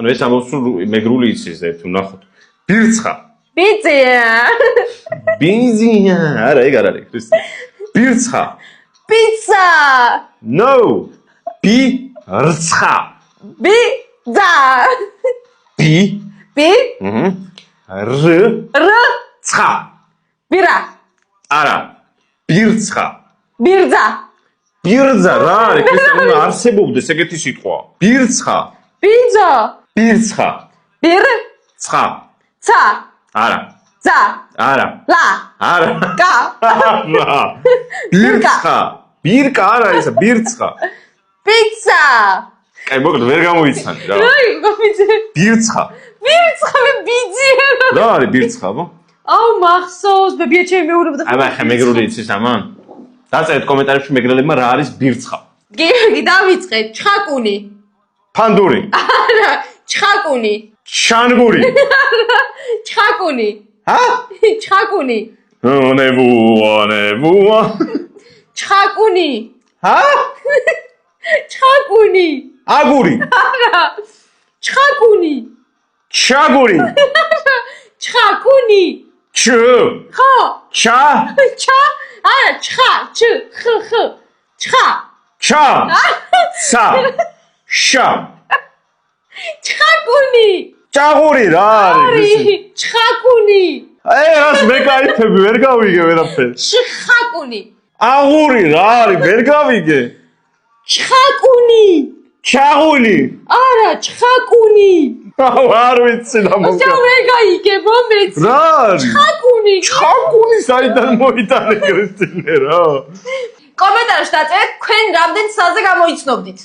ანუ ეს ამბობს რომ მეგრული იცის და თუ ნახოთ. ბირცხა. ბიძია. ბინზია. არა, ეგ არ არის, ქრისტე. ბირცხა. პიცა. No. ბირცხა. ბიძა. ბი. ბი. რ. რ. ცხა. ბირა. არა. ბირცხა. ბირძა. ბირძა რა არის? ქრისტე, უნდა არსებობდეს ეგეთი სიტყვა. ბირცხა. ბიძა. ბირცხა. ბირ. ცხა. ცა. არა. ცა. არა. ლა. არა. კა. არა. ბირცხა. ბირკა არა ისა, ბირცხა. პიცა. კაი, მოკლედ ვერ გამოიცანი რა. რაი, გამიძე. ბირცხა. ბირცხა მე ბიძია. რა არის ბირცხა, აბა? აუ მახსოვს, ბებია ჩემი მეუბნებოდა. აბა, ხა მეგრული იცის ამან? დაწერეთ კომენტარებში მეგრელებმა რა არის ბირცხა. გიგი დავიწყეთ, ჩხაკუნი. ფანდური. არა, ჩხაკუნი. ჩანგური. ჩხაკუნი. ჰა? ჩხაკუნი. ნებუა. ჩხაკუნი. ჰა? ჩხაკუნი. აგური. არა. ჩხაკუნი. ჩაგური. ჩხაკუნი. ჩ. ხო. ჩა. ჩა. არა, ჩხა, ჩ, ხ, ხ. ჩხა. ჩა. სა. შა. ჩხაკუნი. ჩაღური რა არის? არი, ჩხაკუნი. აი, რას მე кайფები ვერ გავიგე ვერაფერ. ჩხაკუნი. აღური რა არის? ვერ გავიგე. ჩხაკუნი. ჩაღული. არა, ჩხაკუნი. აუ, არ ვიცი და მოკა. და ვერ გაიგე მომეც. რა არის? ჩხაკუნი. ჩხაკული საიდან მოიტანე ქრისტინე რა? კომენტარში დაწერეთ, თქვენ რამდენ ცალზე გამოიცნობდით.